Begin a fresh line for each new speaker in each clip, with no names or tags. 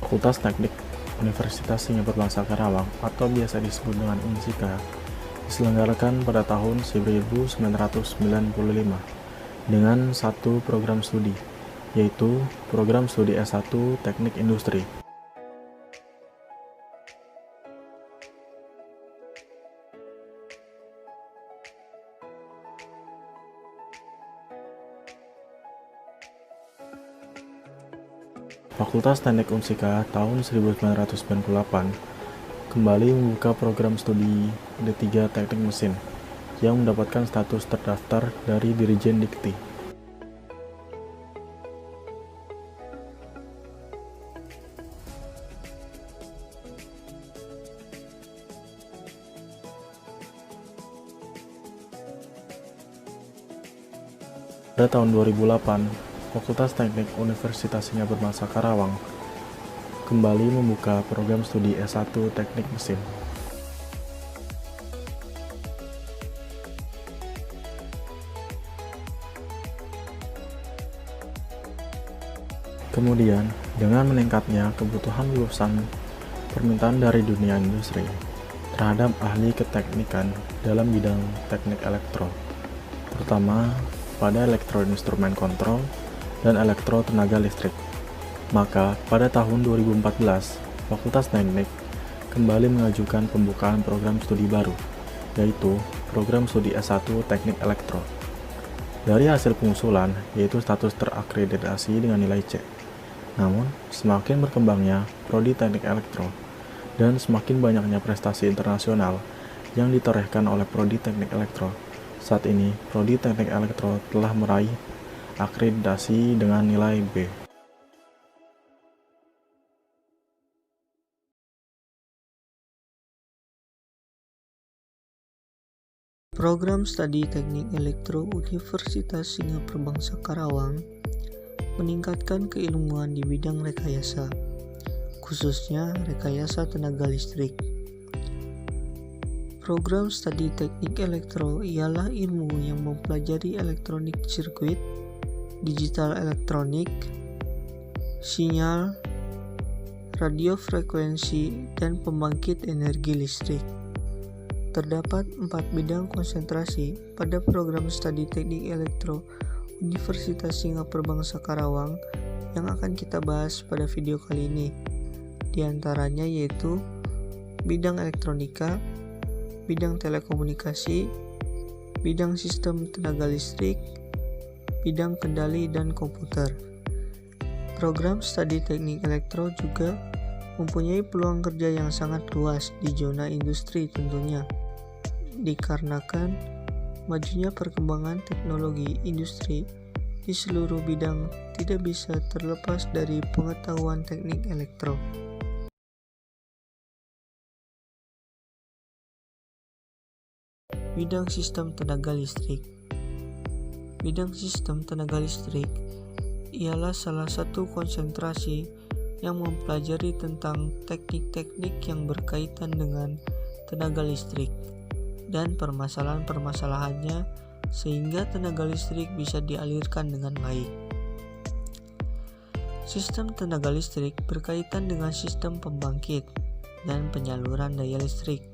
Fakultas Teknik Universitas Singapura Bangsa Karawang atau biasa disebut dengan UNSIKA diselenggarakan pada tahun 1995 dengan satu program studi, yaitu program studi S1 Teknik Industri. Fakultas Teknik UNSIKA tahun 1998 kembali membuka program studi D3 Teknik Mesin yang mendapatkan status terdaftar dari Dirjen Dikti. Pada tahun 2008, Fakultas Teknik Universitas Singapura Bangsa Karawang kembali membuka program studi S1 Teknik Mesin. Kemudian, dengan meningkatnya kebutuhan lulusan permintaan dari dunia industri terhadap ahli keteknikan dalam bidang teknik elektro, terutama pada elektroinstrumen kontrol dan elektro tenaga listrik. Maka, pada tahun 2014, Fakultas Teknik kembali mengajukan pembukaan program studi baru, yaitu program studi S1 Teknik Elektro. Dari hasil pengusulan, yaitu status terakreditasi dengan nilai C. Namun, semakin berkembangnya prodi Teknik Elektro dan semakin banyaknya prestasi internasional yang ditorehkan oleh prodi Teknik Elektro, saat ini prodi Teknik Elektro telah meraih akreditasi dengan nilai B.
Program Studi Teknik Elektro Universitas Singapura Bangsa Karawang meningkatkan keilmuan di bidang rekayasa, khususnya rekayasa tenaga listrik. Program Studi Teknik Elektro ialah ilmu yang mempelajari elektronik sirkuit, digital elektronik, sinyal, radio frekuensi, dan pembangkit energi listrik. Terdapat 4 bidang konsentrasi pada program studi Teknik Elektro Universitas Singapura Bangsa Karawang yang akan kita bahas pada video kali ini. Di antaranya yaitu bidang elektronika, bidang telekomunikasi, bidang sistem tenaga listrik, bidang kendali dan komputer. Program studi Teknik Elektro juga mempunyai peluang kerja yang sangat luas di zona industri tentunya, dikarenakan majunya perkembangan teknologi industri di seluruh bidang tidak bisa terlepas dari pengetahuan teknik elektro. Bidang sistem tenaga listrik. Bidang sistem tenaga listrik ialah salah satu konsentrasi yang mempelajari tentang teknik-teknik yang berkaitan dengan tenaga listrik dan permasalahan-permasalahannya sehingga tenaga listrik bisa dialirkan dengan baik. Sistem tenaga listrik berkaitan dengan sistem pembangkit dan penyaluran daya listrik.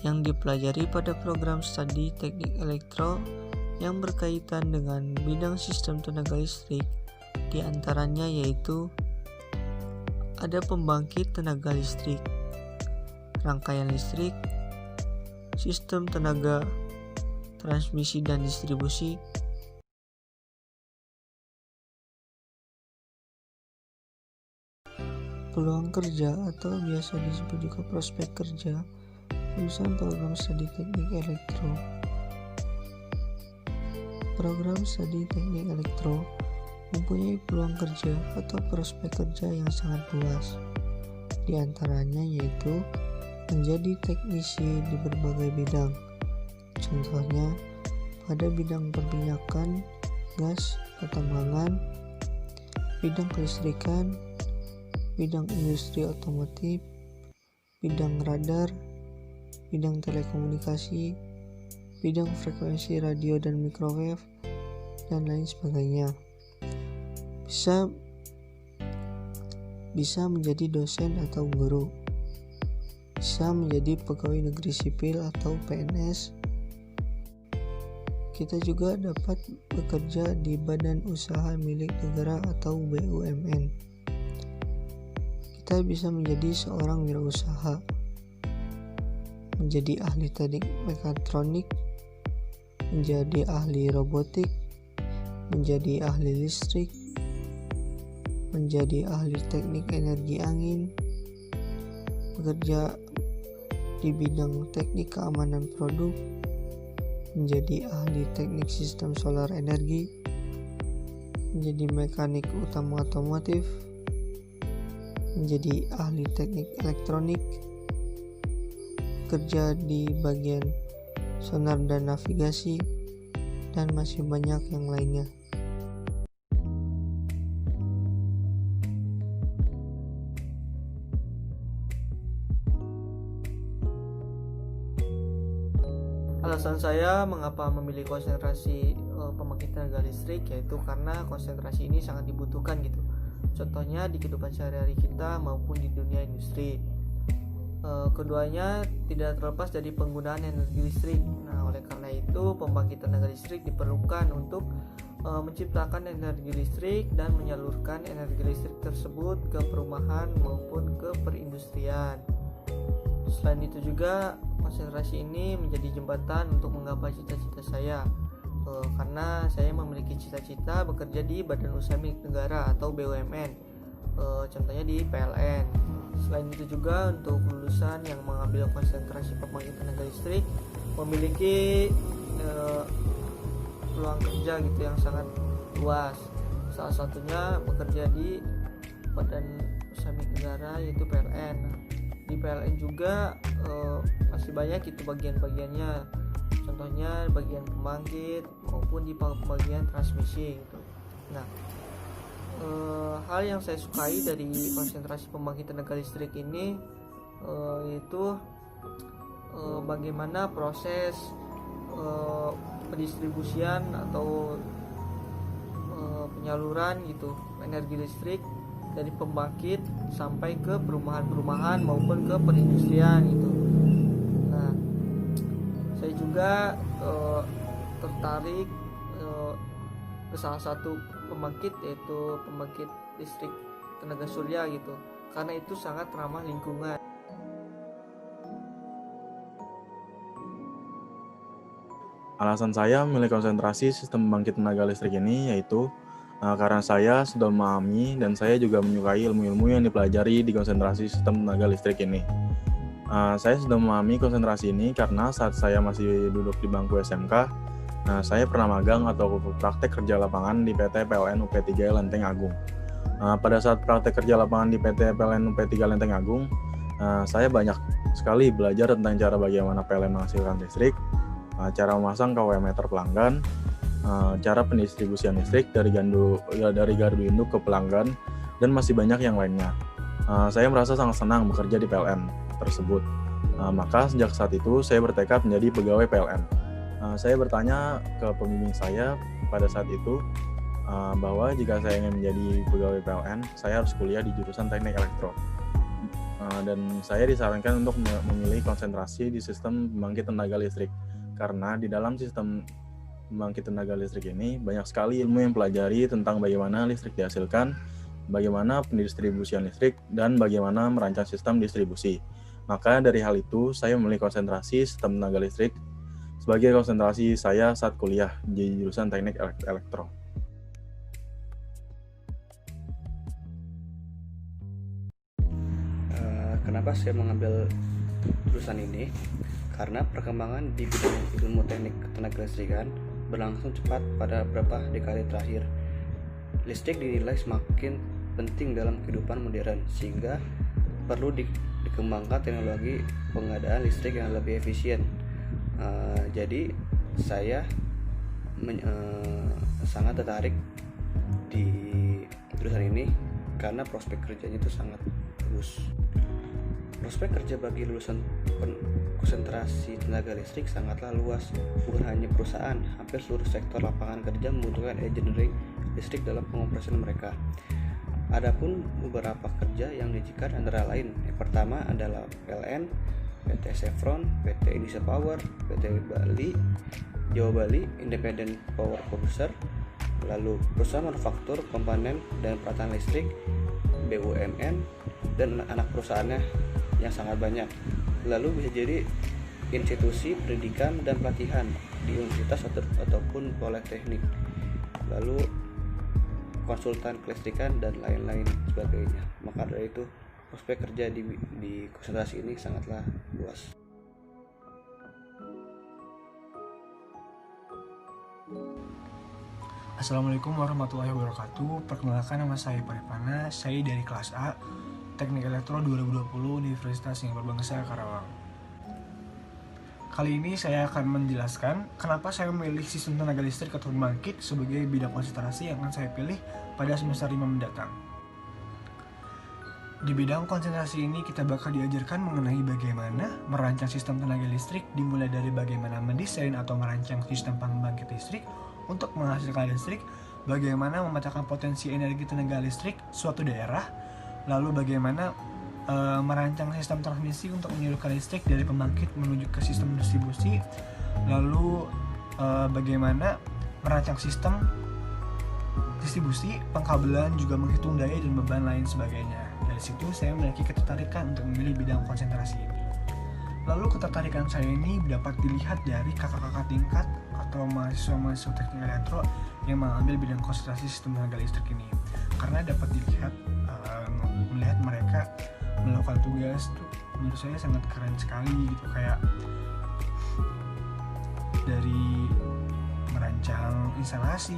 Yang dipelajari pada program studi Teknik Elektro yang berkaitan dengan bidang sistem tenaga listrik di antaranya yaitu ada pembangkit tenaga listrik, rangkaian listrik, sistem tenaga transmisi dan distribusi, peluang kerja atau biasa disebut juga prospek kerja lulusan program studi Teknik Elektro. Program studi Teknik Elektro mempunyai peluang kerja atau prospek kerja yang sangat luas. Di antaranya yaitu menjadi teknisi di berbagai bidang. Contohnya pada bidang perminyakan, gas, pertambangan, bidang kelistrikan, bidang industri otomotif, bidang radar, bidang telekomunikasi, bidang frekuensi radio dan microwave, dan lain sebagainya. Bisa bisa menjadi dosen atau guru, bisa menjadi pegawai negeri sipil atau PNS. Kita juga dapat bekerja di badan usaha milik negara atau BUMN. Kita bisa menjadi seorang wirausaha, menjadi ahli teknik mekatronik, menjadi ahli robotik, menjadi ahli listrik, menjadi ahli teknik energi angin, bekerja di bidang teknik keamanan produk, menjadi ahli teknik sistem solar energi, menjadi mekanik utama otomotif, menjadi ahli teknik elektronik, kerja di bagian sonar dan navigasi, dan masih banyak yang lainnya. Alasan saya mengapa memilih konsentrasi pembangkit tenaga listrik yaitu karena konsentrasi ini sangat dibutuhkan gitu. Contohnya di kehidupan sehari-hari kita maupun di dunia industri. Keduanya tidak terlepas dari penggunaan energi listrik. Nah, oleh karena itu pembangkit tenaga listrik diperlukan untuk menciptakan energi listrik dan menyalurkan energi listrik tersebut ke perumahan maupun ke perindustrian. Selain itu juga konsentrasi ini menjadi jembatan untuk menggapai cita-cita saya, karena saya memiliki cita-cita bekerja di badan usaha milik negara atau BUMN, contohnya di PLN. Selain itu juga untuk lulusan yang mengambil konsentrasi pembangkit tenaga listrik memiliki peluang kerja gitu yang sangat luas. Salah satunya bekerja di badan usaha milik negara yaitu PLN. Di PLN juga masih banyak itu bagian-bagiannya, contohnya bagian pembangkit maupun di bagian transmisi gitu. Nah, hal yang saya sukai dari konsentrasi pembangkit tenaga listrik ini yaitu bagaimana proses pendistribusian atau penyaluran gitu energi listrik dari pembangkit sampai ke perumahan-perumahan maupun ke perindustrian gitu. Nah, saya juga tertarik ke salah satu pembangkit yaitu pembangkit listrik tenaga surya gitu, karena itu sangat ramah lingkungan.
Alasan saya memilih konsentrasi sistem pembangkit tenaga listrik ini yaitu karena saya sudah memahami dan saya juga menyukai ilmu-ilmu yang dipelajari di konsentrasi sistem tenaga listrik ini. Saya sudah memahami konsentrasi ini karena saat saya masih duduk di bangku SMK, saya pernah magang atau praktek kerja lapangan di PT PLN UP3 Lenteng Agung. Pada saat praktek kerja lapangan di PT PLN UP3 Lenteng Agung, saya banyak sekali belajar tentang cara bagaimana PLN menghasilkan listrik, cara memasang KW meter pelanggan, cara pendistribusian listrik dari gardu induk ke pelanggan, dan masih banyak yang lainnya. Saya merasa sangat senang bekerja di PLN tersebut. Maka sejak saat itu saya bertekad menjadi pegawai PLN. Saya bertanya ke pembimbing saya pada saat itu bahwa jika saya ingin menjadi pegawai PLN, saya harus kuliah di jurusan teknik elektro. Dan saya disarankan untuk memilih konsentrasi di sistem pembangkit tenaga listrik, karena di dalam sistem pembangkit tenaga listrik ini banyak sekali ilmu yang pelajari tentang bagaimana listrik dihasilkan, bagaimana pendistribusian listrik, dan bagaimana merancang sistem distribusi. Maka dari hal itu, saya memilih konsentrasi sistem tenaga listrik sebagai konsentrasi saya saat kuliah di jurusan teknik elektro.
Kenapa saya mengambil jurusan ini? Karena perkembangan di bidang ilmu teknik ketenaga listrikan berlangsung cepat pada beberapa dekade terakhir. Listrik dinilai semakin penting dalam kehidupan modern, sehingga perlu dikembangkan teknologi pengadaan listrik yang lebih efisien. Jadi saya sangat tertarik di jurusan ini karena prospek kerjanya itu sangat bagus. Prospek kerja bagi lulusan konsentrasi tenaga listrik sangatlah luas. Bukan hanya perusahaan, hampir seluruh sektor lapangan kerja membutuhkan engineering listrik dalam pengoperasian mereka. Adapun beberapa kerja yang diizinkan antara lain, yang pertama adalah PLN, PT Chevron, PT Indonesia Power, PT Bali, Jawa Bali, Independent Power Producer, lalu perusahaan manufaktur, komponen, dan peralatan listrik, BUMN, dan anak perusahaannya yang sangat banyak. Lalu bisa jadi institusi pendidikan dan pelatihan di universitas ataupun politeknik, lalu konsultan kelistrikan dan lain-lain sebagainya. Maka dari itu prospek kerja di konsentrasi ini sangatlah luas.
Assalamualaikum warahmatullahi wabarakatuh. Perkenalkan, nama saya Paripana. Saya dari kelas A Teknik Elektro 2020 Universitas yang Berbangsa Karawang. Kali ini saya akan menjelaskan kenapa saya memilih sistem tenaga listrik atau pembangkit sebagai bidang konsentrasi yang akan saya pilih pada semester 5 mendatang. Di bidang konsentrasi ini kita bakal diajarkan mengenai bagaimana merancang sistem tenaga listrik, dimulai dari bagaimana mendesain atau merancang sistem pembangkit listrik untuk menghasilkan listrik, bagaimana memetakan potensi energi tenaga listrik suatu daerah, lalu bagaimana merancang sistem transmisi untuk menyalurkan listrik dari pembangkit menuju ke sistem distribusi, lalu bagaimana merancang sistem distribusi, pengkabelan, juga menghitung daya dan beban lain sebagainya. Dari situ saya memiliki ketertarikan untuk memilih bidang konsentrasi ini. Lalu ketertarikan saya ini dapat dilihat dari kakak-kakak tingkat atau mahasiswa-mahasiswa teknik elektro yang mengambil bidang konsentrasi sistem tenaga listrik ini, karena dapat dilihat melihat mereka melakukan tugas tuh menurut saya sangat keren sekali gitu, kayak dari merancang instalasi,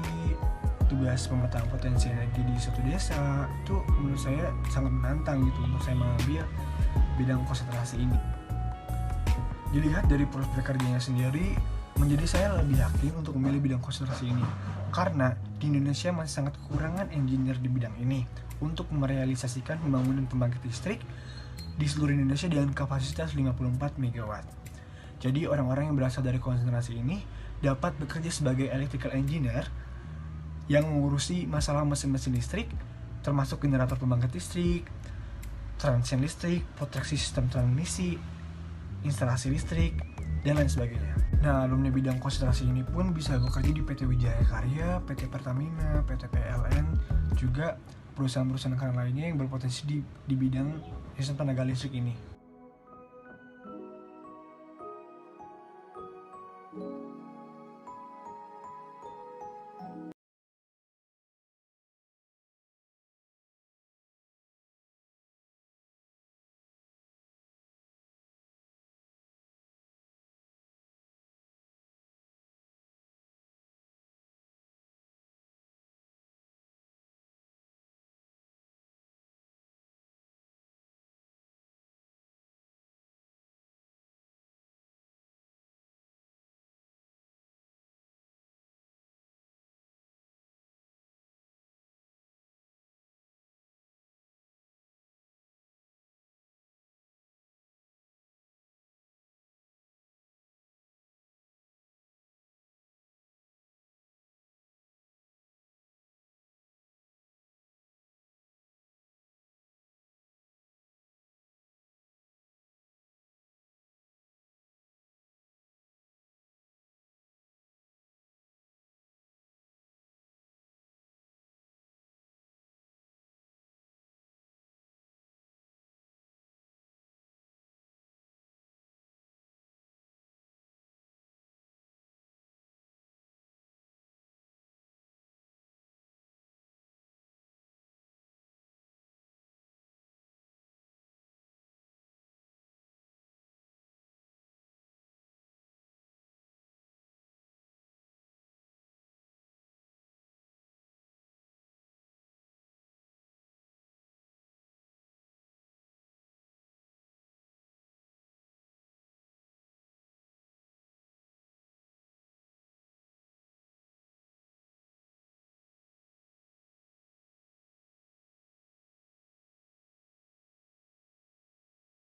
tugas pemetaan potensi energi di suatu desa, itu menurut saya sangat menantang gitu untuk saya mengambil bidang konsentrasi ini. Dilihat dari prospek kerjanya sendiri, menjadi saya lebih yakin untuk memilih bidang konsentrasi ini, karena di Indonesia masih sangat kekurangan engineer di bidang ini untuk merealisasikan pembangunan pembangkit listrik di seluruh Indonesia dengan kapasitas 54 MW. Jadi orang-orang yang berasal dari konsentrasi ini dapat bekerja sebagai electrical engineer yang mengurusi masalah mesin-mesin listrik, termasuk generator pembangkit listrik, transient listrik, proteksi sistem transmisi, instalasi listrik, dan lain sebagainya. Nah, alumni bidang konsentrasi ini pun bisa bekerja di PT Wijaya Karya, PT Pertamina, PT PLN, juga perusahaan-perusahaan lainnya yang berpotensi di bidang sistem tenaga listrik ini.